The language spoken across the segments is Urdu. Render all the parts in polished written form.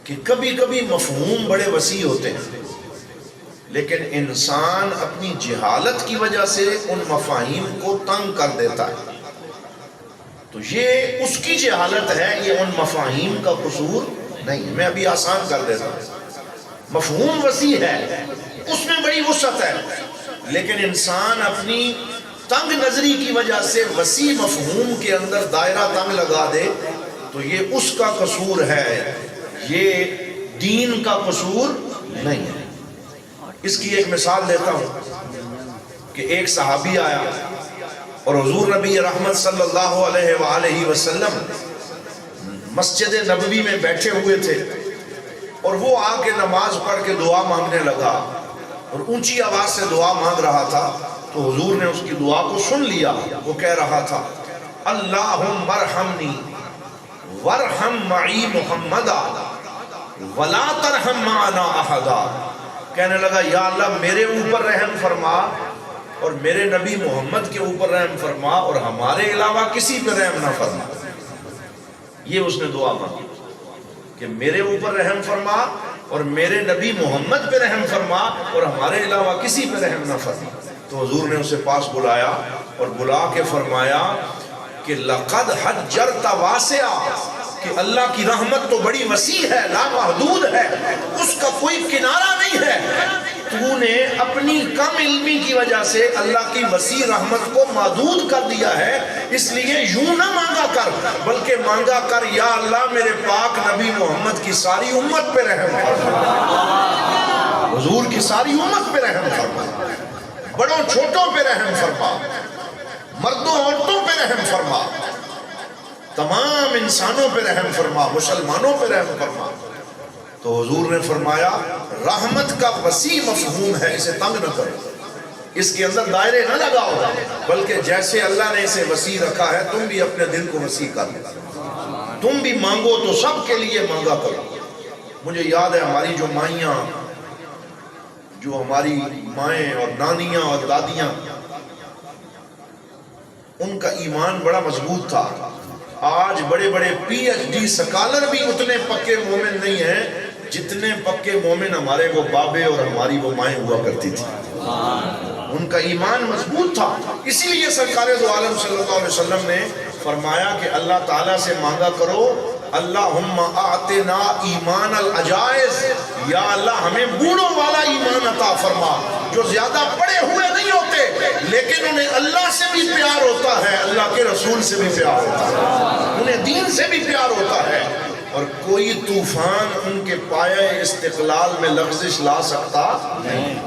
کہ کبھی کبھی مفہوم بڑے وسیع ہوتے ہیں، لیکن انسان اپنی جہالت کی وجہ سے ان مفاہیم کو تنگ کر دیتا ہے. تو یہ اس کی جہالت ہے، یہ ان مفاہیم کا قصور نہیں. میں ابھی آسان کر دیتا ہوں. مفہوم وسیع ہے، اس میں بڑی وسعت ہے، لیکن انسان اپنی تنگ نظری کی وجہ سے وسیع مفہوم کے اندر دائرہ تنگ لگا دے تو یہ اس کا قصور ہے، یہ دین کا قصور نہیں ہے. اس کی ایک مثال دیتا ہوں کہ ایک صحابی آیا اور حضور نبی رحمت صلی اللہ علیہ وآلہ وسلم مسجد نبوی میں بیٹھے ہوئے تھے اور وہ آ کے نماز پڑھ کے دعا مانگنے لگا اور اونچی آواز سے دعا مانگ رہا تھا. تو حضور نے اس کی دعا کو سن لیا. وہ کہہ رہا تھا اللہم ارحمنی وارحم معی محمدا ولا ترحم معنا احدا. کہنے لگا یا اللہ میرے اوپر رحم فرما اور میرے نبی محمد کے اوپر رحم فرما اور ہمارے علاوہ کسی پہ رحم نہ فرما. یہ اس نے دعا مانگی کہ میرے اوپر رحم فرما اور میرے نبی محمد پہ رحم فرما اور ہمارے علاوہ کسی پہ رحم نہ فرما. تو حضور نے اسے پاس بلایا اور بلا کے فرمایا کہ لقد حجرت واسعا، کہ اللہ کی رحمت تو بڑی وسیع ہے، لامحدود ہے، اس کا کوئی کنارہ نہیں ہے. تو نے اپنی کم علمی کی وجہ سے اللہ کی وسیع رحمت کو محدود کر دیا ہے. اس لیے یوں نہ مانگا کر، بلکہ مانگا کر یا اللہ میرے پاک نبی محمد کی ساری امت پہ رحم فرما، حضور کی ساری امت پہ رحم فرما، بڑوں چھوٹوں پہ رحم فرما، مردوں عورتوں پہ رحم فرما، تمام انسانوں پہ رحم فرما، مسلمانوں پہ رحم فرما. تو حضور نے فرمایا رحمت کا وسیع مفہوم ہے، اسے تنگ نہ کرو، اس کے اندر دائرے نہ لگاؤ، بلکہ جیسے اللہ نے اسے وسیع رکھا ہے تم بھی اپنے دل کو وسیع کر لو. تم بھی مانگو تو سب کے لیے مانگا کرو. مجھے یاد ہے ہماری جو مائیاں، جو ہماری مائیں اور نانیاں اور دادیاں، ان کا ایمان بڑا مضبوط تھا. آج بڑے بڑے پی ایچ ڈی سکالر بھی اتنے پکے مومن نہیں ہیں جتنے پکے مومن ہمارے وہ بابے اور ہماری وہ مائیں ہوا کرتی تھی. ان کا ایمان مضبوط تھا. اسی لیے سرکار دو عالم صلی اللہ علیہ وسلم نے فرمایا کہ اللہ تعالیٰ سے مانگا کرو اللہم اعطنا ایمان العجائز، یا اللہ ہمیں بوڑھوں والا ایمان عطا فرما، جو زیادہ پڑے ہوئے نہیں ہوتے لیکن انہیں اللہ سے بھی پیار ہوتا ہے، اللہ کے رسول سے بھی پیار ہوتا ہے، انہیں دین سے بھی پیار ہوتا ہے، اور کوئی طوفان ان کے پائے استقلال میں لغزش لا سکتا نہیں.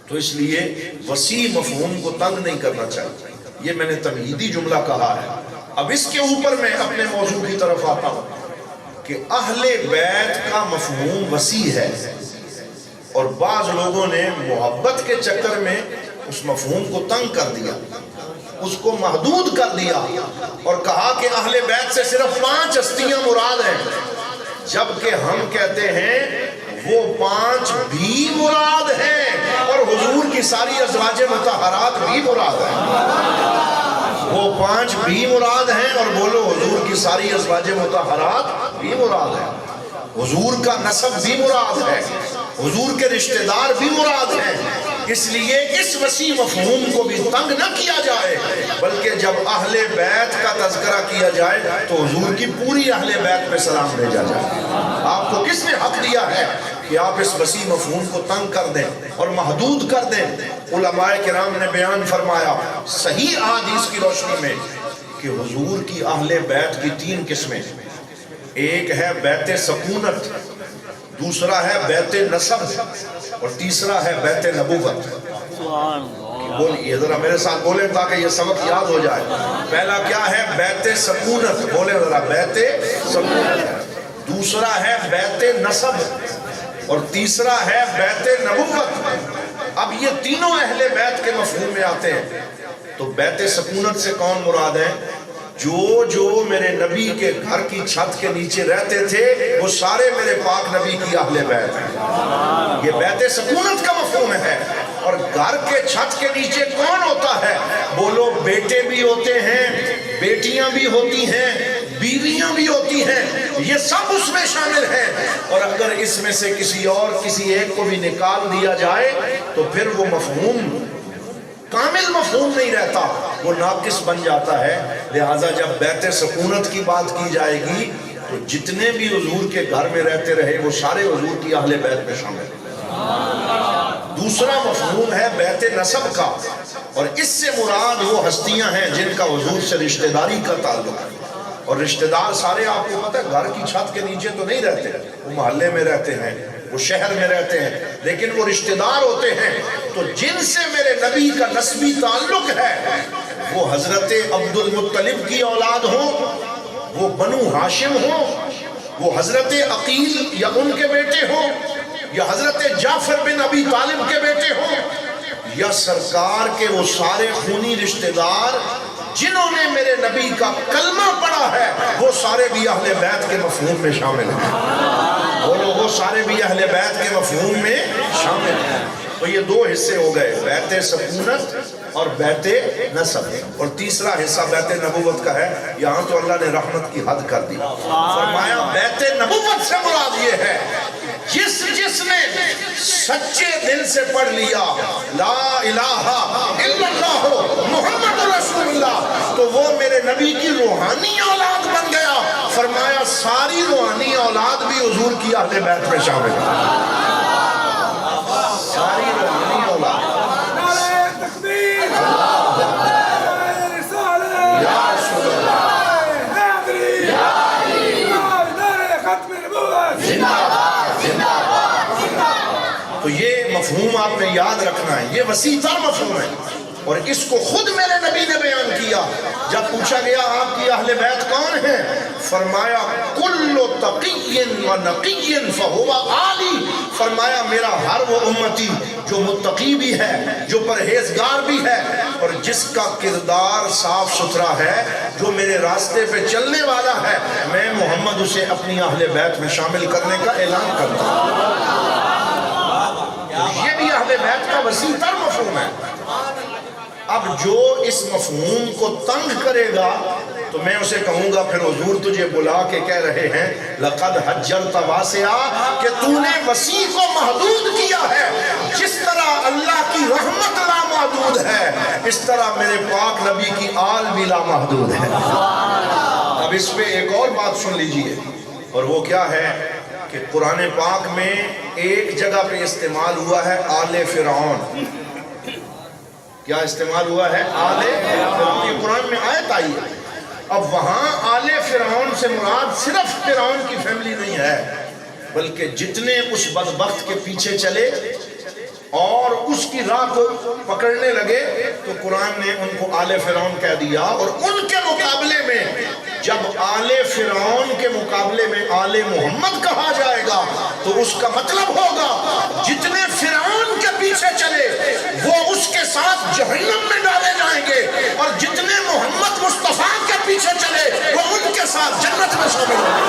تو اس لیے وسیع مفہوم کو تنگ نہیں کرنا چاہیے. یہ میں نے تمہیدی جملہ کہا ہے. اب اس کے اوپر میں اپنے موضوع کی طرف آتا ہوں کہ اہل بیت کا مفہوم وسیع ہے، اور بعض لوگوں نے محبت کے چکر میں اس مفہوم کو تنگ کر دیا، اس کو محدود کر دیا اور کہا کہ اہل بیت سے صرف 5 ہستیاں مراد ہیں، جبکہ ہم کہتے ہیں وہ 5 بھی مراد ہیں اور حضور کی ساری ازواج مطہرات بھی مراد ہیں. وہ 5 بھی مراد ہیں اور بولو حضور کی ساری ازواج مطہرات بھی مراد ہیں. حضور کا نسب بھی مراد ہے، حضور کے رشتہ دار بھی مراد ہیں. اس لیے اس وسیع مفہوم کو بھی تنگ نہ کیا جائے، بلکہ جب اہل بیت کا تذکرہ کیا جائے تو حضور کی پوری اہل بیت پہ سلام بھیجا جائے. آپ کو کس نے حق دیا ہے کہ آپ اس وسیع مفہوم کو تنگ کر دیں اور محدود کر دیں؟ علماء کرام نے بیان فرمایا صحیح احادیث کی روشنی میں کہ حضور کی اہل بیت کی 3 قسمیں، ایک ہے بیت سکونت، دوسرا ہے بیت نسب اور تیسرا ہے بیت نبوت. بولیے ذرا میرے ساتھ بولیں تاکہ یہ سبق یاد ہو جائے. پہلا کیا ہے؟ بیت سکونت. بولیں ذرا بیت سکونت. دوسرا ہے بیت نسب اور تیسرا ہے بیت نبوت. اب یہ تینوں اہل بیت کے مفہوم میں آتے ہیں. تو بیت سکونت سے کون مراد ہے؟ جو میرے نبی کے گھر کی چھت کے نیچے رہتے تھے وہ سارے میرے پاک نبی کی اہل بیت ہیں. یہ بیت سکونت کا مفہوم ہے. اور گھر کے چھت کے نیچے کون ہوتا ہے؟ بولو بیٹے بھی ہوتے ہیں، بیٹیاں بھی ہوتی ہیں، بیویاں بھی ہوتی ہیں، یہ سب اس میں شامل ہیں۔ اور اگر اس میں سے کسی ایک کو بھی نکال دیا جائے تو پھر وہ مفہوم کامل مفہوم نہیں رہتا، وہ ناقص بن جاتا ہے۔ لہٰذا جب بیت سکونت کی بات کی جائے گی تو جتنے بھی حضور کے گھر میں رہتے رہے وہ سارے حضور کی اہل بیت میں شامل ہیں۔ دوسرا مفہوم ہے بیت نسب کا، اور اس سے مراد وہ ہستیاں ہیں جن کا حضور سے رشتہ داری کا تعلق ہے۔ اور رشتہ دار سارے آپ کو پتہ ہے گھر کی چھت کے نیچے تو نہیں رہتے، وہ محلے میں رہتے ہیں، وہ شہر میں رہتے ہیں، لیکن وہ رشتہ دار ہوتے ہیں۔ تو جن سے میرے نبی کا نسبی تعلق ہے وہ حضرت عبد المطلب کی اولاد ہوں، وہ بنو ہاشم ہوں، وہ حضرت عقیل یا ان کے بیٹے ہوں، یا حضرت جعفر بن ابی طالب کے بیٹے ہوں، یا سرکار کے وہ سارے خونی رشتہ دار جنہوں نے میرے نبی کا کلمہ پڑھا ہے، وہ سارے بھی اہل بیت کے مفہوم میں شامل ہیں۔ وہ سارے بھی اہل بیت کے مفہوم میں شامل ہیں۔ تو یہ دو حصے ہو گئے، بیت سکونت اور بیت نسب، اور تیسرا حصہ بیت نبوت کا ہے۔ یہاں تو اللہ نے رحمت کی حد کر دی، فرمایا بیت نبوت سے مراد یہ ہے جس نے سچے دل سے پڑھ لیا لا الہ الا اللہ محمد رسول اللہ تو وہ میرے نبی کی روحانی اولاد بن گیا۔ فرمایا ساری روحانی اولاد بھی حضور کی اہل بیت میں شامل ہے، ساری روحانی اولاد۔ تو یہ مفہوم آپ نے یاد رکھنا ہے، یہ وسیع تر مفہوم ہے، اور اس کو خود میرے نبی نے بیان کیا۔ جب پوچھا گیا آپ کی اہل بیت کون ہیں، فرمایا کل تقی و نقی فہو آلی، فرمایا میرا ہر وہ امتی جو متقی بھی ہے، جو پرہیزگار بھی ہے، اور جس کا کردار صاف ستھرا ہے، جو میرے راستے پہ چلنے والا ہے، میں محمد اسے اپنی اہل بیت میں شامل کرنے کا اعلان کرتا ہوں۔ یہ بھی اہل بیت کا وسیع تر مفہوم ہے۔ اب جو اس مفہوم کو تنگ کرے گا تو میں اسے کہوں گا پھر حضور تجھے بلا کے کہہ رہے ہیں لقد حجرت واسعا، کہ تو نے وسیع کو محدود کیا ہے۔ جس طرح اللہ کی رحمت لامحدود ہے، اس طرح میرے پاک نبی کی آل بھی لامحدود ہے۔ اب اس پہ ایک اور بات سن لیجئے، اور وہ کیا ہے کہ قرآن پاک میں ایک جگہ پہ استعمال ہوا ہے آل فرعون۔ کیا استعمال ہوا ہے؟ آل فرعون۔ یہ قرآن میں آیت آئی ہے۔ اب وہاں آل فرعون سے مراد صرف فرعون کی فیملی نہیں ہے، بلکہ جتنے اس بدبخت کے پیچھے چلے اور اس کی راہ کو پکڑنے لگے تو قرآن نے ان کو آل فرعون کہہ دیا۔ اور ان کے مقابلے میں جب آل فرعون کے مقابلے میں آل محمد کہا جائے گا تو اس کا مطلب ہوگا جتنے فرعون کے پیچھے چلے وہ اس کے ساتھ جہنم میں ڈالے جائیں گے، اور جتنے محمد مصطفیٰ کے پیچھے چلے وہ ان کے ساتھ جنت میں شامل ہوں گے۔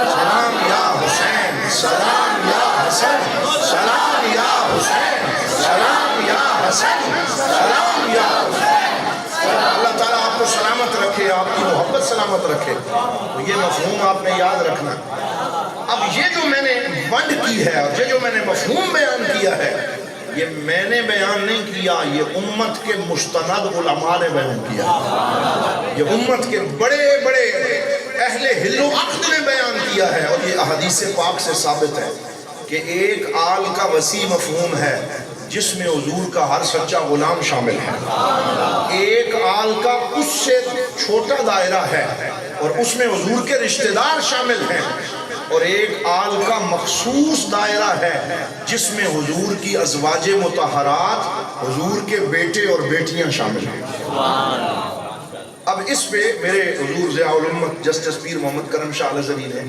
سلام یا حسین، سلام یا حسن، سلام یا حسین، سلام یا حسن، سلام یا حسین۔ اللہ تعالیٰ آپ کو سلامت رکھے، آپ کی محبت سلامت رکھے۔ تو یہ مفہوم آپ نے یاد رکھنا۔ اب یہ جو میں نے ونڈ کی ہے اور یہ جو میں نے مفہوم بیان کیا ہے، یہ میں نے بیان نہیں کیا، یہ امت کے مستند علماء نے بیان کیا، یہ امت کے بڑے بڑے اہل حل و عقد نے بیان کیا ہے، اور یہ احادیث پاک سے ثابت ہے کہ ایک آل کا وسیع مفہوم ہے جس میں حضور کا ہر سچا غلام شامل ہے۔ ایک آل کا اس سے چھوٹا دائرہ ہے اور اس میں حضور کے رشتہ دار شامل ہیں، اور ایک آل کا مخصوص دائرہ ہے جس میں حضور کی ازواج مطہرات، حضور کے بیٹے اور بیٹیاں شامل ہیں۔ اب اس پہ میرے حضور ضیاء الامت جسٹس پیر محمد کرم شاہ الازہری نے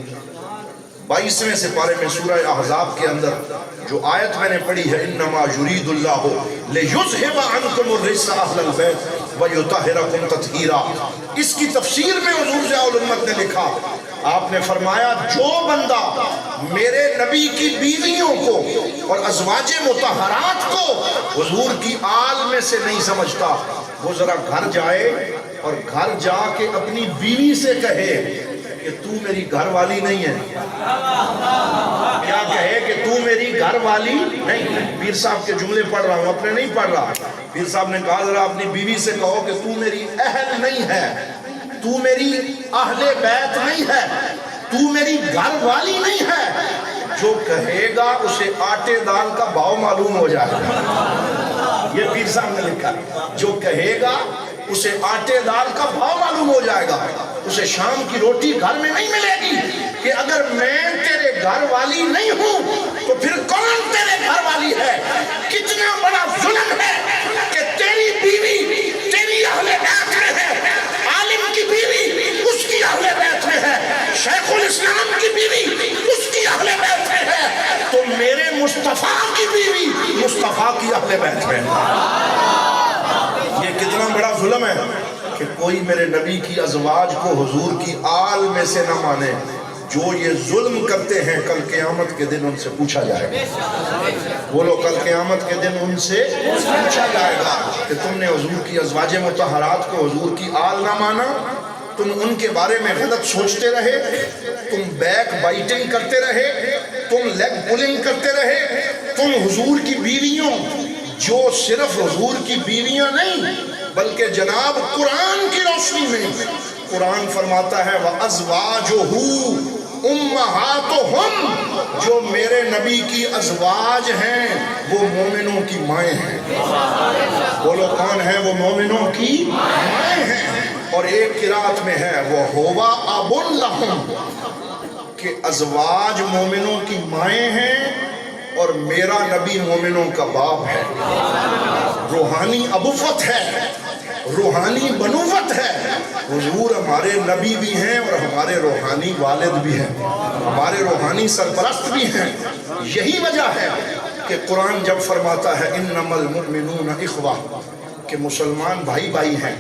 22ویں سپارے میں سورہ احزاب کے اندر جو آیت میں نے پڑھی ہے انما یرید اللہ لیذھب عنکم الرجس اہل البیت ویطہرکم تطہیرا، اس کی تفسیر میں حضور ضیاء الامت نے لکھا آپ نے فرمایا جو بندہ میرے نبی کی بیویوں کو اور ازواج مطہرات کو حضور کی آل میں سے نہیں سمجھتا، وہ ذرا گھر جائے اور گھر جا کے اپنی بیوی سے کہے کہ تو میری گھر والی نہیں ہے۔ کیا کہے کہ تو میری گھر والی نہیں۔ پیر صاحب کے جملے پڑھ رہا ہوں، اپنے نہیں پڑھ رہا۔ پیر صاحب نے کہا ذرا اپنی بیوی سے کہو کہ تو میری اہل نہیں ہے، تو میری اہل بیت نہیں ہے، تو میری گھر والی نہیں ہے۔ جو کہے گا اسے آٹے دال کا بھاؤ معلوم ہو جائے گا۔ یہ پیر صاحب نے لکھا، جو کہے گا اسے آٹے دال کا بھاؤ معلوم ہو جائے گا، اسے شام کی روٹی گھر میں نہیں ملے گی کہ اگر میں تیرے گھر والی نہیں ہوں تو پھر کون تیرے گھر والی ہے؟ کتنا بڑا ظلم ہے کہ تیری بیوی تیری اہل بیت میں ہے، عالم کی بیوی اس کی اہل بیت میں ہے، شیخ الاسلام کی بیوی اس کی اہل بیت میں ہے، تو میرے مصطفیٰ کی بیوی مصطفیٰ کی اہل بیت میں ہے۔ یہ کتنا بڑا ظلم ہے کہ کوئی میرے نبی کی ازواج کو حضور کی آل میں سے نہ مانے۔ جو یہ ظلم کرتے ہیں کل قیامت کے دن ان سے پوچھا جائے گا۔ بولو کل قیامت کے دن ان سے پوچھا جائے گا کہ تم نے حضور کی ازواج مطہرات کو حضور کی آل نہ مانا، تم ان کے بارے میں غلط سوچتے رہے، تم بیک بائٹنگ کرتے رہے، تم لیگ پولنگ کرتے رہے، تم حضور کی بیویوں، جو صرف حضور کی بیویاں نہیں بلکہ جناب قرآن کی روشنی میں قرآن فرماتا ہے وَأَزْوَاجُهُ أُمَّهَاتُهُمْ، جو میرے نبی کی ازواج ہیں وہ مومنوں کی مائیں ہیں۔ بولو کون ہیں وہ؟ مومنوں کی مائیں ہیں۔ اور ایک قرات میں ہے وَهُوَ أَبٌ لَهُمْ، کہ ازواج مومنوں کی مائیں ہیں اور میرا نبی مومنوں کا باپ ہے۔ روحانی ابوت ہے، روحانی بنوت ہے۔ حضور ہمارے نبی بھی ہیں اور ہمارے روحانی والد بھی ہیں، ہمارے روحانی سرپرست بھی ہیں۔ یہی وجہ ہے کہ قرآن جب فرماتا ہے انما المؤمنون اخوہ، کہ مسلمان بھائی بھائی ہیں،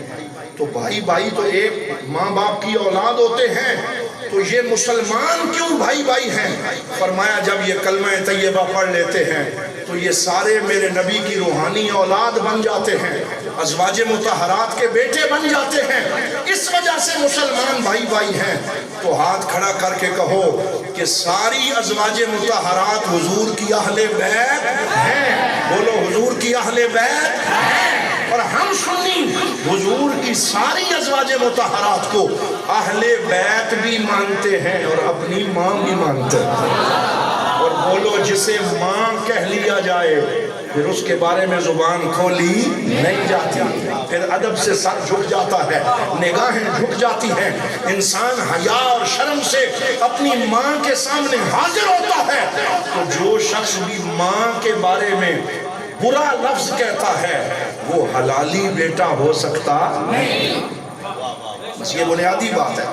تو بھائی بھائی تو ایک ماں باپ کی اولاد ہوتے ہیں، تو یہ مسلمان کیوں بھائی بھائی ہیں؟ فرمایا جب یہ کلمہ طیبہ پڑھ لیتے ہیں تو یہ سارے میرے نبی کی روحانی اولاد بن جاتے ہیں، ازواج مطہرات کے بیٹے بن جاتے ہیں، اس وجہ سے مسلمان بھائی بھائی ہیں۔ تو ہاتھ کھڑا کر کے کہو کہ ساری ازواج مطہرات حضور کی اہل بیت ہیں۔ بولو حضور کی اہل بیت ہیں۔ اور ہم سنی حضور کی ساری ازواج مطہرات کو اہل بیت بھی مانتے ہیں اور اپنی ماں بھی مانتے ہیں۔ اور بولو جسے ماں کہہ لیا جائے پھر اس کے بارے میں زبان کھولی نہیں جاتی، پھر ادب سے سر جھک جاتا ہے، نگاہیں جھک جاتی ہیں، انسان حیا اور شرم سے اپنی ماں کے سامنے حاضر ہوتا ہے۔ تو جو شخص بھی ماں کے بارے میں برا لفظ کہتا ہے وہ حلالی بیٹا ہو سکتا نہیں۔ بس یہ بنیادی بات ہے،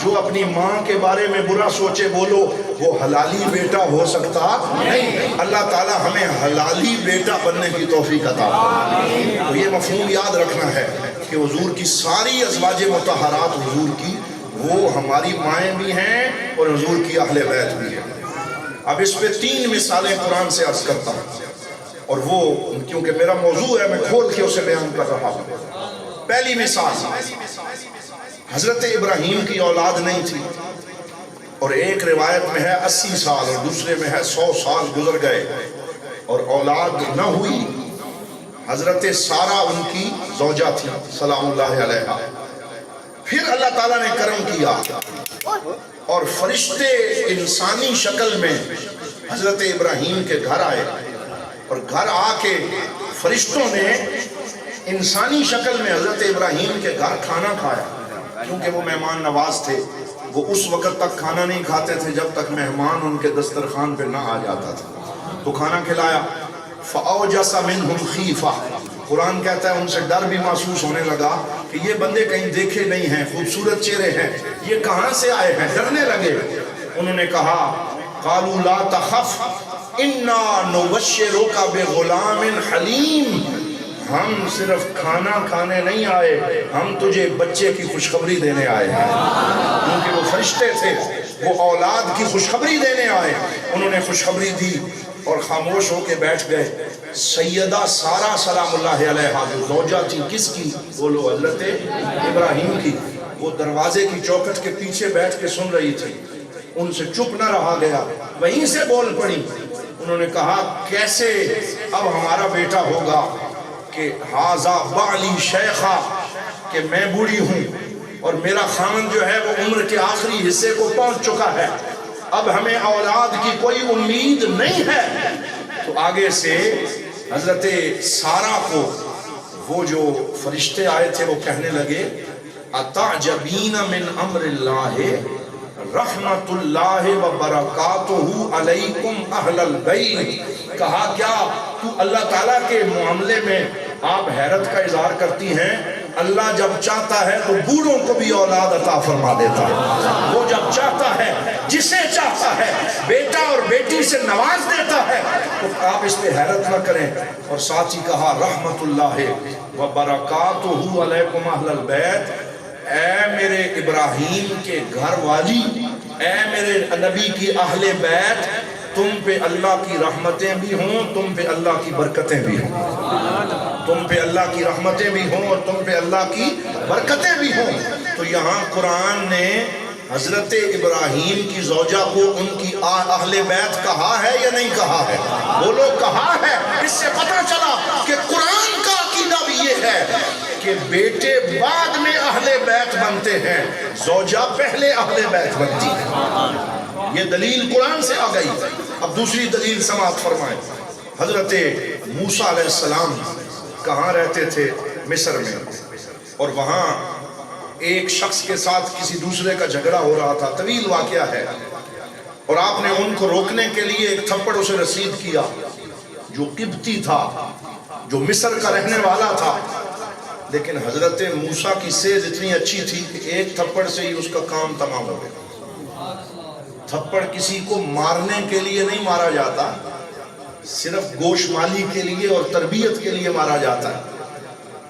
جو اپنی ماں کے بارے میں برا سوچے بولو وہ حلالی بیٹا ہو سکتا نہیں۔ اللہ تعالی ہمیں حلالی بیٹا بننے کی توفیق عطا فرمائے۔ تو یہ مفہوم یاد رکھنا ہے کہ حضور کی ساری ازواج مطہرات حضور کی وہ ہماری مائیں بھی ہیں اور حضور کی اہل بیت بھی ہیں۔ اب اس پہ 3 مثالیں قرآن سے عرض کرتا ہوں، اور وہ کیونکہ میرا موضوع ہے میں کھول کے اسے بیان کر رہا ہوں۔ پہلی مثال، حضرت ابراہیم کی اولاد نہیں تھی، اور ایک روایت میں ہے 80 سال اور دوسرے میں ہے 100 سال گزر گئے اور اولاد نہ ہوئی۔ حضرت سارہ ان کی زوجہ تھی سلام اللہ علیہا۔ پھر اللہ تعالیٰ نے کرم کیا اور فرشتے انسانی شکل میں حضرت ابراہیم کے گھر آئے، اور گھر آ کے فرشتوں نے انسانی شکل میں حضرت ابراہیم کے گھر کھانا کھایا، کیونکہ وہ مہمان نواز تھے۔ وہ اس وقت تک کھانا نہیں کھاتے تھے جب تک مہمان ان کے دسترخوان پہ نہ آ جاتا تھا، تو کھانا کھلایا۔ فَأَوْجَسَ مِنْهُمْ خِيفَةً، قرآن کہتا ہے ان سے ڈر بھی محسوس ہونے لگا کہ یہ بندے کہیں دیکھے نہیں ہیں، خوبصورت چہرے ہیں، یہ کہاں سے آئے ہیں، ڈرنے لگے۔ انہوں نے کہا قَالُوا لَا تَخَفْ إِنَّا نُبَشِّرُكَ بِغُلَامٍ حَلِيمٍ، ہم صرف کھانا کھانے نہیں آئے، ہم تجھے بچے کی خوشخبری دینے آئے ہیں۔ کیونکہ وہ فرشتے تھے، وہ اولاد کی خوشخبری دینے آئے، انہوں نے خوشخبری دی اور خاموش ہو کے بیٹھ گئے۔ سیدہ سارہ سلام اللہ علیہا جو زوجہ تھی کس کی؟ بولو حضرت ابراہیم کی، وہ دروازے کی چوکھٹ کے پیچھے بیٹھ کے سن رہی تھی، ان سے چپ نہ رہا گیا، وہیں سے بول پڑی۔ انہوں نے کہا کیسے اب ہمارا بیٹا ہوگا کہ ہاذا بعلی شیخا، کہ میں بوڑھی ہوں اور میرا خاوند جو ہے وہ عمر کے آخری حصے کو پہنچ چکا ہے، اب ہمیں اولاد کی کوئی امید نہیں ہے۔ تو آگے سے حضرت سارہ کو وہ جو فرشتے آئے تھے وہ کہنے لگے اتعجبین من امر اللہ رحمت اللہ وبرکاتہ علیکم اہل البیت، کہا کیا تو اللہ تعالیٰ کے معاملے میں آپ حیرت کا اظہار کرتی ہیں؟ اللہ جب چاہتا ہے تو بوڑھوں کو بھی اولاد عطا فرما دیتا ہے، وہ جب چاہتا ہے جسے چاہتا ہے بیٹا اور بیٹی سے نواز دیتا ہے، تو آپ اس پہ حیرت نہ کریں۔ اور ساتھ ہی کہا رحمت اللہ وبرکاتہ علیکم اہل البیت، اے میرے ابراہیم کے گھر والی، اے میرے نبی کی اہل بیت، تم پہ اللہ کی رحمتیں بھی ہوں، تم پہ اللہ کی برکتیں بھی ہوں، تم پہ اللہ کی رحمتیں بھی ہوں اور تم پہ اللہ کی برکتیں بھی ہوں۔ تو یہاں قرآن نے حضرت ابراہیم کی زوجہ کو ان کی اہل بیت کہا ہے یا نہیں کہا ہے؟ بولو کہا ہے۔ اس سے پتہ چلا کہ قرآن کا عقیدہ بھی یہ ہے کہ بیٹے بعد میں اہل بیت بنتے ہیں، زوجہ پہلے اہل بیت بنتی ہے۔ یہ دلیل قرآن سے آ گئی۔ اب دوسری دلیل سماعت فرمائیں۔ حضرت موسیٰ علیہ السلام کہاں رہتے تھے؟ مصر میں، اور وہاں ایک شخص کے ساتھ کسی دوسرے کا جھگڑا ہو رہا تھا، طویل واقعہ ہے، اور آپ نے ان کو روکنے کے لیے ایک تھپڑ اسے رسید کیا، جو قبطی تھا، جو مصر کا رہنے والا تھا، لیکن حضرت موسیٰ کی سیز اتنی اچھی تھی کہ ایک تھپڑ سے ہی اس کا کام تمام ہو گیا۔ تھپڑ کسی کو مارنے کے لیے نہیں مارا جاتا، صرف گوشمالی کے لیے اور تربیت کے لیے مارا جاتا ہے۔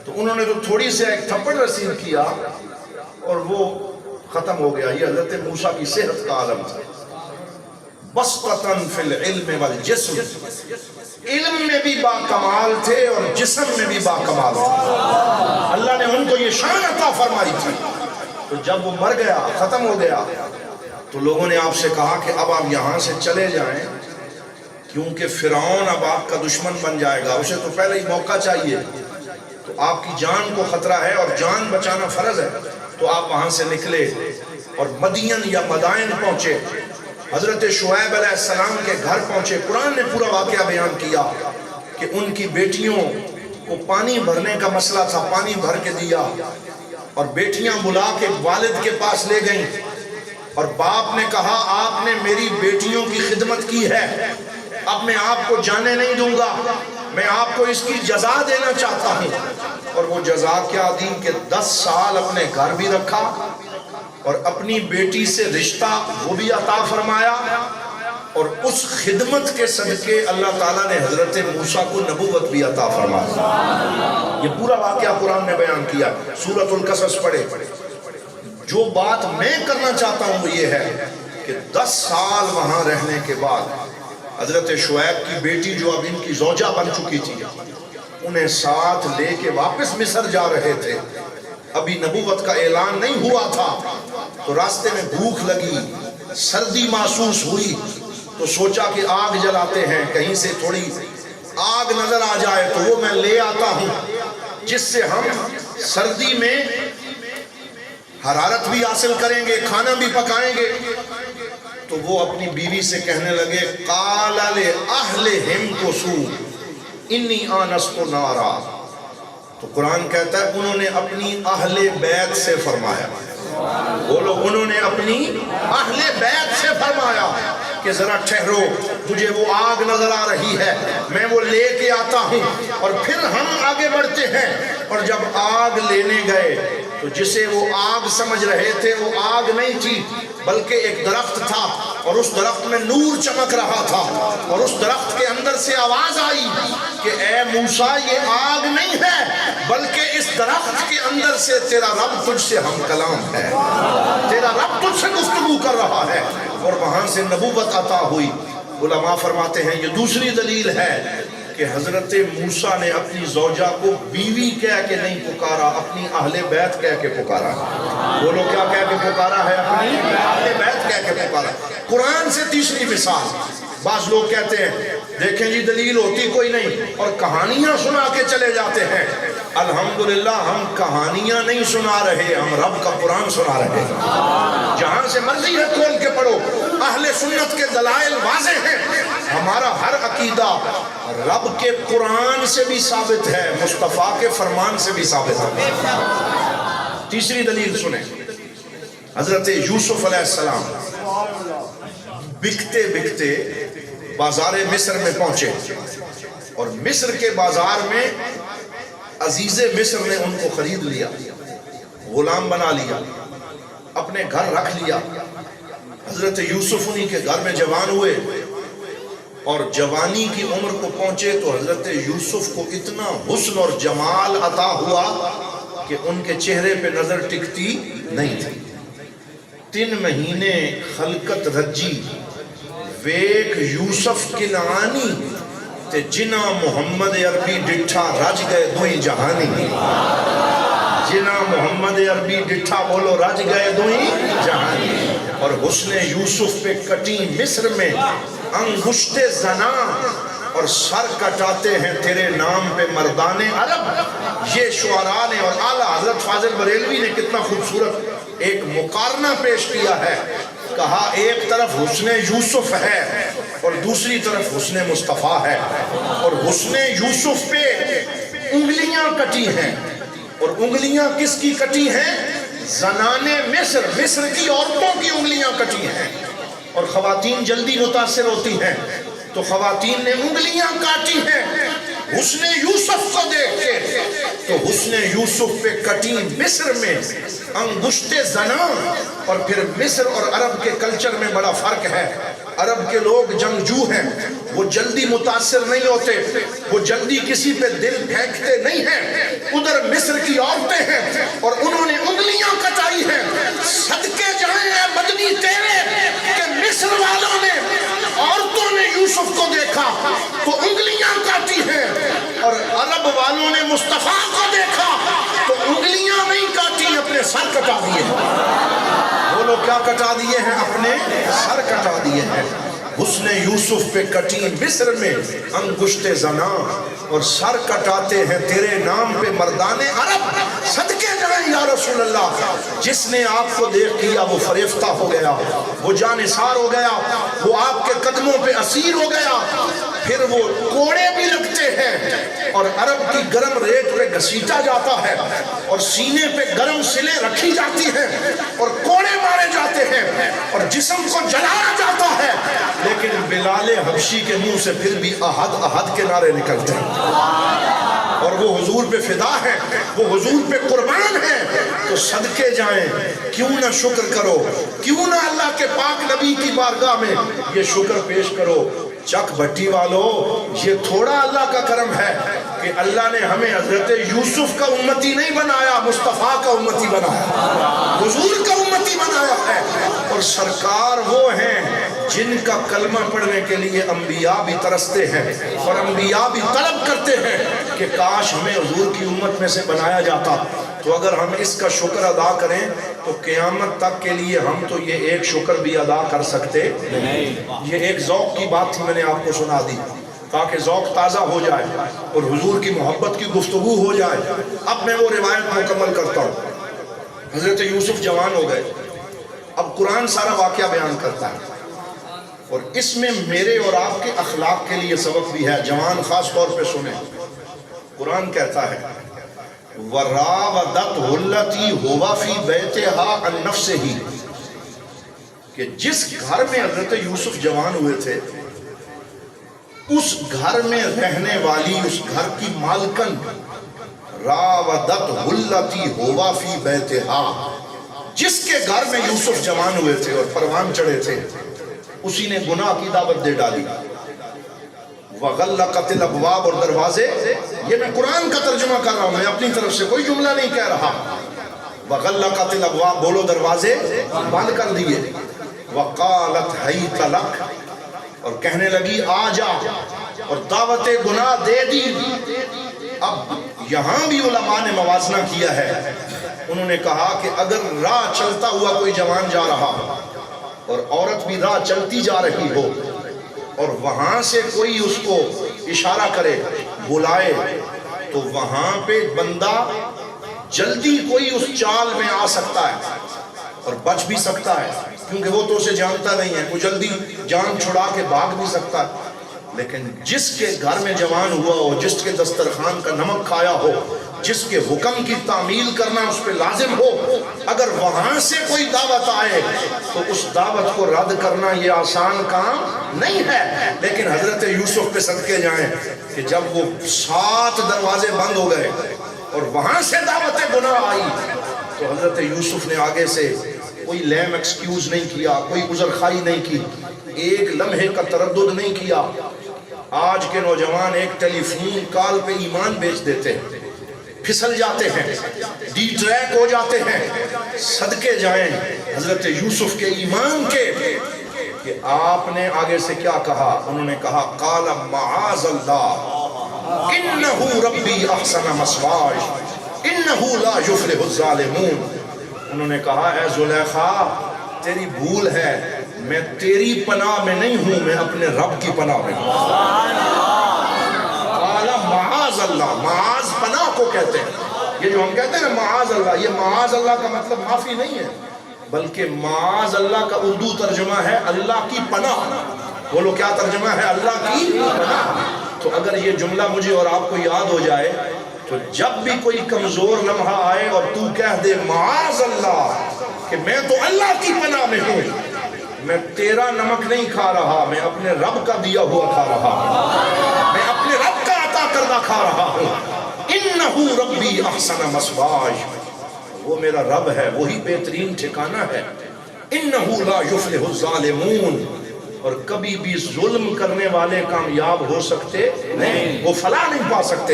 تو انہوں نے تو تھوڑی سے ایک تھپڑ رسید کیا اور وہ ختم ہو گیا۔ یہ حضرت موسیٰ کی صحت کا عالم تھا۔ بسطتاً فی العلم والجسم، علم میں بھی با کمال تھے اور جسم میں بھی با کمال تھے، اللہ نے ان کو یہ شان عطا فرمائی تھی۔ تو جب وہ مر گیا، ختم ہو گیا، تو لوگوں نے آپ سے کہا کہ اب آپ یہاں سے چلے جائیں، کیونکہ فرعون اب آپ کا دشمن بن جائے گا، اسے تو پہلے ہی موقع چاہیے، تو آپ کی جان کو خطرہ ہے اور جان بچانا فرض ہے۔ تو آپ وہاں سے نکلے اور مدین یا مدائن پہنچے، حضرت شعیب علیہ السلام کے گھر پہنچے۔ قرآن نے پورا واقعہ بیان کیا کہ ان کی بیٹیوں کو پانی بھرنے کا مسئلہ تھا، پانی بھر کے دیا، اور بیٹیاں بلا کے والد کے پاس لے گئیں، اور باپ نے کہا آپ نے میری بیٹیوں کی خدمت کی ہے، اب میں آپ کو جانے نہیں دوں گا، میں آپ کو اس کی جزا دینا چاہتا ہوں۔ اور وہ جزا کیا دی کہ 10 سال اپنے گھر بھی رکھا اور اپنی بیٹی سے رشتہ وہ بھی عطا فرمایا، اور اس خدمت کے صدقے اللہ تعالیٰ نے حضرت موسیٰ کو نبوت بھی عطا فرمایا۔ یہ پورا واقعہ قرآن نے بیان کیا، سورۃ القصص پڑھے۔ جو بات میں کرنا چاہتا ہوں وہ یہ ہے کہ 10 سال وہاں رہنے کے بعد حضرت شعیب کی بیٹی جو اب ان کی زوجہ بن چکی تھی، انہیں ساتھ لے کے واپس مصر جا رہے تھے، ابھی نبوت کا اعلان نہیں ہوا تھا، تو راستے میں بھوک لگی، سردی محسوس ہوئی، تو سوچا کہ آگ جلاتے ہیں، کہیں سے تھوڑی آگ نظر آ جائے تو وہ میں لے آتا ہوں، جس سے ہم سردی میں حرارت بھی حاصل کریں گے، کھانا بھی پکائیں گے۔ تو وہ اپنی بیوی سے کہنے لگے قال لأہلہم کثوا انی آنست نارا، تو قرآن کہتا ہے انہوں نے اپنی اہل بیت سے فرمایا، بولو انہوں نے اپنی اہل بیت سے فرمایا کہ ذرا ٹھہرو، مجھے وہ آگ نظر آ رہی ہے، میں وہ لے کے آتا ہوں، اور پھر ہم آگے بڑھتے ہیں۔ اور جب آگ لینے گئے تو جسے وہ آگ سمجھ رہے تھے وہ آگ نہیں تھی، بلکہ ایک درخت تھا، اور اس درخت میں نور چمک رہا تھا، اور اس درخت کے اندر سے آواز آئی کہ اے اے موسیٰ یہ آگ نہیں ہے بلکہ اس درخت کے اندر سے تیرا رب تجھ سے ہم کلام ہے، تیرا رب تجھ سے گفتگو کر رہا ہے، اور وہاں سے نبوت عطا ہوئی۔ علماء فرماتے ہیں یہ دوسری دلیل ہے کہ حضرت موسیٰ نے اپنی زوجہ کو بیوی کہہ کے نہیں پکارا، اپنی اہل بیت کہہ کے پکارا۔ بولو کیا کہہ کے پکارا ہے؟ اپنی اہل بیت کہہ کے پکارا۔ قرآن سے تیسری مثال، بعض لوگ کہتے ہیں دیکھیں جی دلیل ہوتی کوئی نہیں اور کہانیاں سنا کے چلے جاتے ہیں۔ الحمدللہ ہم کہانیاں نہیں سنا رہے، ہم رب کا قرآن سنا رہے ہیں۔ جہاں سے مرضی ہے کھول کے پڑھو، اہل سنت کے دلائل واضح ہیں۔ ہمارا ہر عقیدہ رب کے قرآن سے بھی ثابت ہے، مصطفیٰ کے فرمان سے بھی ثابت ہے۔ تیسری دلیل سنیں، حضرت یوسف علیہ السلام بکتے بکتے بازار مصر میں پہنچے، اور مصر کے بازار میں عزیز مصر نے ان کو خرید لیا، غلام بنا لیا، اپنے گھر رکھ لیا۔ حضرت یوسف انہی کے گھر میں جوان ہوئے، اور جوانی کی عمر کو پہنچے تو حضرت یوسف کو اتنا حسن اور جمال عطا ہوا کہ ان کے چہرے پہ نظر ٹکتی نہیں تھی۔ 3 مہینے خلقت رجی ویک یوسف کنعانی تے جنا محمد عربی ڈٹھا رج گئے دوئی جہانی۔ جنا محمد عربی ڈٹھا بولو رج گئے دوئی جہانی۔ اور حسن یوسف پہ کٹی مصر میں انگشت زنا، اور سر کٹاتے ہیں تیرے نام پہ مردان عرب۔ یہ شعراء نے اور اعلیٰ حضرت فاضل بریلوی نے کتنا خوبصورت ایک مقارنہ پیش کیا ہے۔ کہا ایک طرف حسن یوسف ہے اور دوسری طرف حسن مصطفیٰ ہے، اور حسن یوسف پہ انگلیاں کٹی ہیں، اور انگلیاں کس کی کٹی ہیں؟ زنان مصر، مصر کی عورتوں کی انگلیاں کٹی ہیں۔ اور خواتین جلدی متاثر ہوتی ہیں تو خواتین نے انگلیاں کاٹی ہیں حسن یوسف کو دیکھ کے۔ تو حسن یوسف پہ کٹی مصر میں انگشت زنا۔ اور پھر مصر اور عرب کے کلچر میں بڑا فرق ہے۔ عرب کے لوگ جنگجو ہیں، وہ جلدی متاثر نہیں ہوتے، وہ جلدی کسی پہ دل پھینکتے نہیں ہیں۔ ادھر مصر کی عورتیں ہیں اور انہوں نے انگلیاں کٹائی ہیں۔ صدقے جائیں اے مدنی تیرے کہ مصر والوں نے، عورتوں نے یوسف کو دیکھا تو انگلیاں کاٹی ہیں، اور عرب والوں نے مصطفیٰ کو دیکھا تو انگلیاں نہیں کاٹی، اپنے سر کٹا دیے ہیں۔ وہ لوگ کیا کٹا دیے ہیں؟ اپنے سر کٹا دیے ہیں۔ حسن یوسف پہ کٹی مصر میں انگشت زنا، اور سر کٹاتے ہیں تیرے نام پہ مردان عرب۔ صدقے جائیں یا رسول اللہ، جس نے آپ کو دیکھ کیا وہ فریفتہ ہو گیا، وہ جانثار ہو گیا، وہ آپ کے قدموں پہ اسیر ہو گیا۔ پھر وہ کوڑے بھی لگتے ہیں، اور عرب کی گرم ریت پہ گھسیٹا جاتا ہے، اور سینے پہ گرم سلیں رکھی جاتی ہیں، اور کوڑے مارے جاتے ہیں، اور جسم کو جلایا جاتا ہے، لیکن بلال حبشی کے منہ سے پھر بھی احد احد کے نعرے نکلتے ہیں، اور وہ حضور پہ فدا ہے، وہ حضور پہ قربان ہے۔ تو صدقے جائیں، کیوں نہ شکر کرو، کیوں نہ اللہ کے پاک نبی کی بارگاہ میں یہ شکر پیش کرو۔ چک بھٹی والو، یہ تھوڑا اللہ کا کرم ہے کہ اللہ نے ہمیں حضرت یوسف کا امتی نہیں بنایا، مصطفیٰ کا امتی بنایا، حضور کا امتی بنایا ہے۔ اور سرکار وہ ہیں جن کا کلمہ پڑھنے کے لیے انبیاء بھی ترستے ہیں، اور انبیاء بھی طلب کرتے ہیں کہ کاش ہمیں حضور کی امت میں سے بنایا جاتا۔ تو اگر ہم اس کا شکر ادا کریں تو قیامت تک کے لیے ہم تو یہ ایک شکر بھی ادا کر سکتے نہیں۔ یہ ایک ذوق کی بات تھی، میں نے آپ کو سنا دی تاکہ ذوق تازہ ہو جائے اور حضور کی محبت کی گفتگو ہو جائے۔ اب میں وہ روایت مکمل کرتا ہوں۔ حضرت یوسف جوان ہو گئے، اب قرآن سارا واقعہ بیان کرتا ہے، اور اس میں میرے اور آپ کے اخلاق کے لیے سبق بھی ہے، جوان خاص طور پہ سنیں۔ قرآن کہتا ہے وَرَاوَدَتْهُ الَّتِي هُوَ فِي بَيْتِهَا عَن نَفْسِهِ، کہ جس گھر میں حضرت یوسف جوان ہوئے تھے اس گھر میں رہنے والی، اس گھر کی مالکن، راودتہ التی ہوا فی بیتہا، جس کے گھر میں یوسف جوان ہوئے تھے اور پروان چڑھے تھے، اسی نے گناہ کی دعوت دے ڈالی۔ وغلقت الابواب، اور دروازے، یہ میں قرآن کا ترجمہ کر رہا ہوں، میں اپنی طرف سے کوئی جملہ نہیں کہہ رہا. وغلقت الابواب، بولو دروازے بند کر دیے. وقالت حیت لک، اور کہنے لگی آ جا، اور دعوت گناہ دے دی. اب یہاں بھی علماء نے موازنہ کیا ہے. انہوں نے کہا کہ اگر راہ چلتا ہوا کوئی جوان جا رہا ہو اور عورت بھی راہ چلتی جا رہی ہو اور وہاں سے کوئی اس کو اشارہ کرے، بلائے، تو وہاں پہ بندہ جلدی کوئی اس چال میں آ سکتا ہے اور بچ بھی سکتا ہے، کیونکہ وہ تو اسے جانتا نہیں ہے. وہ جلدی جان چھڑا کے بھاگ بھی سکتا ہے. لیکن جس کے گھر میں جوان ہوا ہو، جس کے دسترخوان کا نمک کھایا ہو، جس کے حکم کی تعمیل کرنا اس پہ لازم ہو، اگر وہاں سے کوئی دعوت آئے تو اس دعوت کو رد کرنا یہ آسان کام نہیں ہے. لیکن حضرت یوسف پہ صدقے جائیں کہ جب وہ 7 دروازے بند ہو گئے اور وہاں سے دعوت گناہ آئی تو حضرت یوسف نے آگے سے کوئی لیم ایکسکیوز نہیں کیا، کوئی عذر خواہی نہیں کی، ایک لمحے کا تردد نہیں کیا. آج کے نوجوان ایک ٹیلی فون کال پہ ایمان بیچ دیتے ہیں، پھسل جاتے ہیں، ڈی ٹریک ہو جاتے ہیں. صدقے جائیں حضرت یوسف کے ایمان کے کہ آپ نے آگے سے کیا کہا. انہوں نے کہا قال معاذ اللہ انہو ربی احسن مثوای انہو لا یفلح الظالمون. انہوں نے کہا اے زلیخا تیری بھول ہے، میں تیری پناہ میں نہیں ہوں، میں اپنے رب کی پناہ میں ہوں. قال معاذ اللہ، معاذ پناہ کو کہتے ہیں. یہ جو ہم کہتے ہیں نا معاذ اللہ، یہ معاذ اللہ کا مطلب معافی نہیں ہے، بلکہ معاذ اللہ کا اردو ترجمہ ہے اللہ کی پناہ. بولو کیا ترجمہ ہے؟ اللہ کی پناہ. تو اگر یہ جملہ مجھے اور آپ کو یاد ہو جائے تو جب بھی کوئی کمزور لمحہ آئے اور تو کہہ دے معاذ اللہ کہ میں تو اللہ کی پناہ میں ہوں، میں تیرا نمک نہیں کھا رہا، میں اپنے رب کا دیا ہوا کھا رہا ہوں، میں اپنے رب کا عطا کردہ کھا رہا ہوں. انہو ربی احسن مثوای، وہ میرا رب ہے، وہی بہترین ٹھکانہ ہے. انہو لا یفلح الظالمون، اور کبھی بھی ظلم کرنے والے کامیاب ہو سکتے نہیں، وہ فلاح نہیں پا سکتے.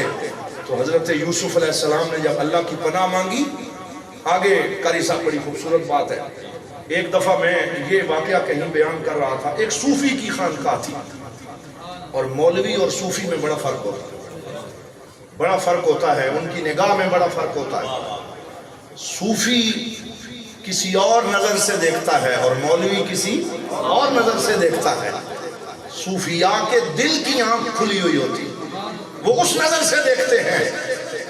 تو حضرت یوسف علیہ السلام نے جب اللہ کی پناہ مانگی، آگے قاری صاحب بڑی خوبصورت بات ہے. ایک دفعہ میں یہ واقعہ کہیں بیان کر رہا تھا. ایک صوفی کی خانقاہ تھی، اور مولوی اور صوفی میں بڑا فرق ہوتا ہے، ان کی نگاہ میں بڑا فرق ہوتا ہے. صوفی کسی اور نظر سے دیکھتا ہے اور مولوی کسی اور نظر سے دیکھتا ہے. صوفیاء کے دل کی آنکھ کھلی ہوئی ہوتی، وہ اس نظر سے دیکھتے ہیں.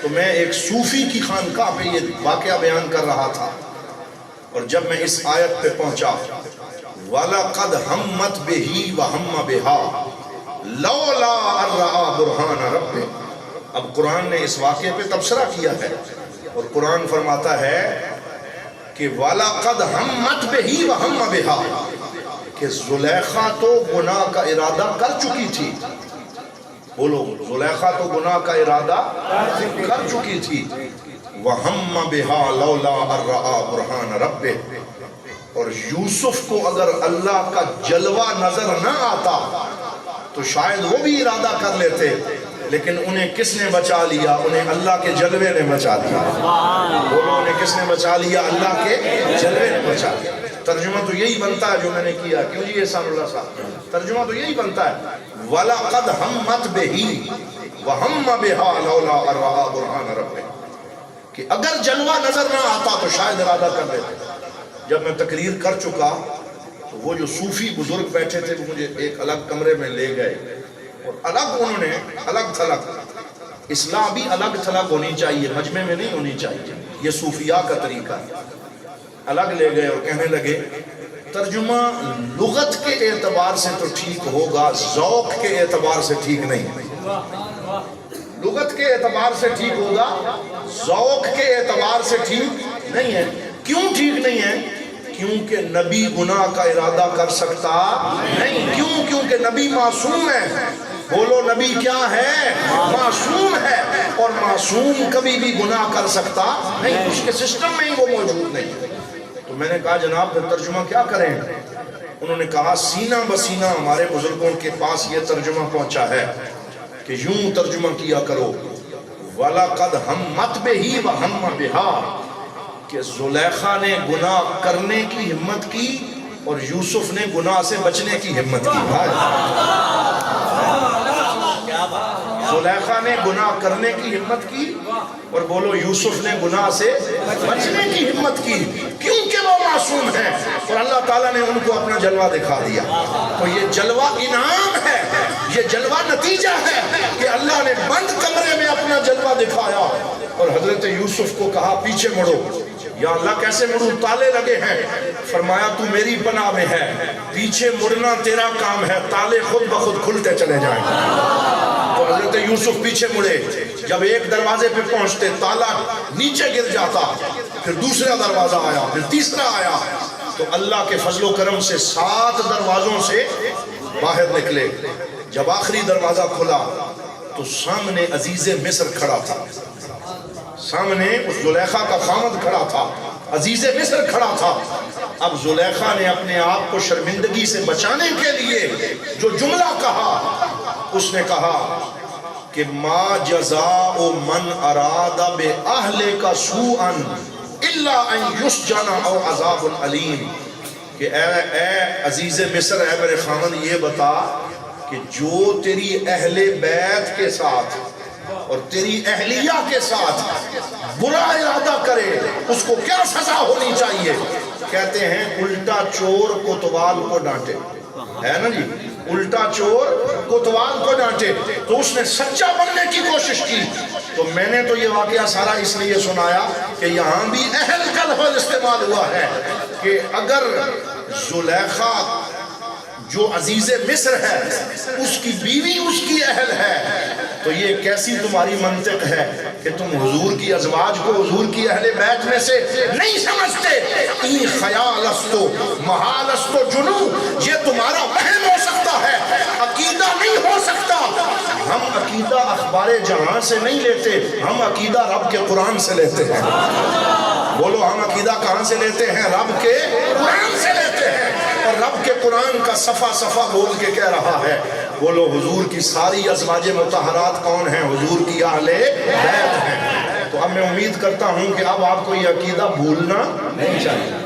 تو میں ایک صوفی کی خانقاہ پہ یہ واقعہ بیان کر رہا تھا، اور جب میں اس آیت پہ پہنچا وَلَقَدْ هَمَّتْ بِهِ وَهَمَّ بِهَا لَوْلَا أَن رَأَىٰ بُرْهَانَ رَبِّهِ. اب قرآن نے اس واقعے پہ تبصرہ کیا ہے، اور قرآن فرماتا ہے کہ وَلَقَدْ هَمَّتْ بِهِ وَهَمَّ بِهَا، کہ زلیخا تو گناہ کا ارادہ کر چکی تھی. بولو زلیخا تو گناہ کا ارادہ کر چکی تھی. وَهَمَّ بِهَا لَوْلَا أَن رَأَىٰ بُرْهَانَ رَبِّهِ، اور یوسف کو اگر اللہ کا جلوہ نظر نہ آتا تو شاید وہ بھی ارادہ کر لیتے، لیکن انہیں کس نے بچا لیا؟ انہیں اللہ کے جلوے نے بچا لیا. بولو انہیں کس نے بچا لیا؟ اللہ کے جلوے نے بچا لیا. ترجمہ تو یہی بنتا ہے جو میں نے کیا. کیوں جی احسان اللہ صاحب؟ ترجمہ تو یہی بنتا ہے وَلَقَدْ هَمَّتْ بِهِ وَهَمَّ بِهَا لَوْلَا أَن رَأَىٰ بُرْهَانَ رَبِّهِ، کہ اگر جلوہ نظر نہ آتا تو شاید ارادہ کر لیتے. جب میں تقریر کر چکا تو وہ جو صوفی بزرگ بیٹھے تھے وہ مجھے ایک الگ کمرے میں لے گئے، اور الگ انہوں نے الگ تھلگ، اصلاح بھی الگ تھلگ ہونی چاہیے، مجمع میں نہیں ہونی چاہیے، یہ صوفیاء کا طریقہ ہے. الگ لے گئے اور کہنے لگے ترجمہ لغت کے اعتبار سے تو ٹھیک ہوگا، ذوق کے اعتبار سے ٹھیک نہیں. لغت کے اعتبار سے ٹھیک ہوگا، ذوق کے اعتبار سے ٹھیک نہیں ہے. کیوں ٹھیک نہیں ہے؟ کیونکہ نبی گناہ کا ارادہ کر سکتا نہیں. کیوں؟ کیونکہ نبی معصوم ہے. بولو نبی کیا ہے؟ معصوم ہے، اور معصوم کبھی بھی گناہ کر سکتا نہیں، اس کے سسٹم میں ہی وہ موجود نہیں. تو میں نے کہا جناب پھر ترجمہ کیا کریں؟ انہوں نے کہا سینہ بسینہ ہمارے بزرگوں کے پاس یہ ترجمہ پہنچا ہے کہ یوں ترجمہ کیا کرو وَلَقَدْ ہَمَّتْ بِهِ وَهَمَّ بِهَا، کہ زلیخا نے گناہ کرنے کی ہمت کی اور یوسف نے گناہ سے بچنے کی ہمت کی۔ زلیخا نے گناہ کرنے کی ہمت کی اور بولو یوسف نے گناہ سے بچنے کی ہمت کی، کیونکہ وہ معصوم ہیں اور اللہ تعالیٰ نے ان کو اپنا جلوہ دکھا دیا۔ تو یہ جلوہ انعام ہے، یہ جلوہ نتیجہ ہے کہ اللہ نے بند کمرے میں اپنا جلوہ دکھایا اور حضرت یوسف کو کہا پیچھے مڑو۔ یا اللہ کیسے مڑوں، تالے لگے ہیں۔ فرمایا تو میری پناہ میں ہے، پیچھے مڑنا تیرا کام ہے، تالے خود بخود کھلتے چلے جائیں۔ تو حضرت یوسف پیچھے مڑے، جب ایک دروازے پہ پہنچتے تالا نیچے گر جاتا، پھر دوسرا دروازہ آیا، پھر تیسرا آیا، تو اللہ کے فضل و کرم سے 7 دروازوں سے باہر نکلے۔ جب آخری دروازہ کھلا تو سامنے عزیز مصر کھڑا تھا، سامنے اس زلیخا کا خامد کھڑا تھا، عزیز مصر کھڑا تھا۔ اب زلیخا نے اپنے آپ کو شرمندگی سے بچانے کے لیے جو جملہ کہا، اس نے کہا کہ ما جزاء من اراد باہلک سوءا الا ان یسجن او عذاب علیم، کہ اے عزیز مصر، اے میرے خامد یہ بتا کہ جو تیری اہل بیت کے ساتھ اور تیری اہلیہ کے ساتھ برا ارادہ کرے اس کو کیا سزا ہونی چاہیے؟ کہتے ہیں الٹا چور کوتوال کو ڈانٹے، ہے نا جی، الٹا چور کوتوال کو ڈانٹے۔ تو اس نے سچا بننے کی کوشش کی۔ تو میں نے تو یہ واقعہ سارا اس لیے سنایا کہ یہاں بھی اہل کا لفظ استعمال ہوا ہے کہ اگر زلیخا جو عزیز مصر ہے اس کی بیوی اس کی اہل ہے، تو یہ کیسی تمہاری منطق ہے کہ تم حضور کی ازواج کو حضور کی اہل بیت میں سے نہیں سمجھتے؟ ای خیال استو محال استو جنو، یہ تمہارا وہم ہو سکتا ہے، عقیدہ نہیں ہو سکتا۔ ہم عقیدہ اخبار جہاں سے نہیں لیتے، ہم عقیدہ رب کے قرآن سے لیتے ہیں۔ بولو ہم عقیدہ کہاں سے لیتے ہیں؟ رب کے قرآن سے لیتے ہیں، اور رب کے قرآن کا صفحہ صفحہ بول کے کہہ رہا ہے، بولو حضور کی ساری ازواج مطہرات کون ہیں؟ حضور کی اہل بیت ہیں۔ تو اب میں امید کرتا ہوں کہ اب آپ کو یہ عقیدہ بھولنا نہیں چاہیے۔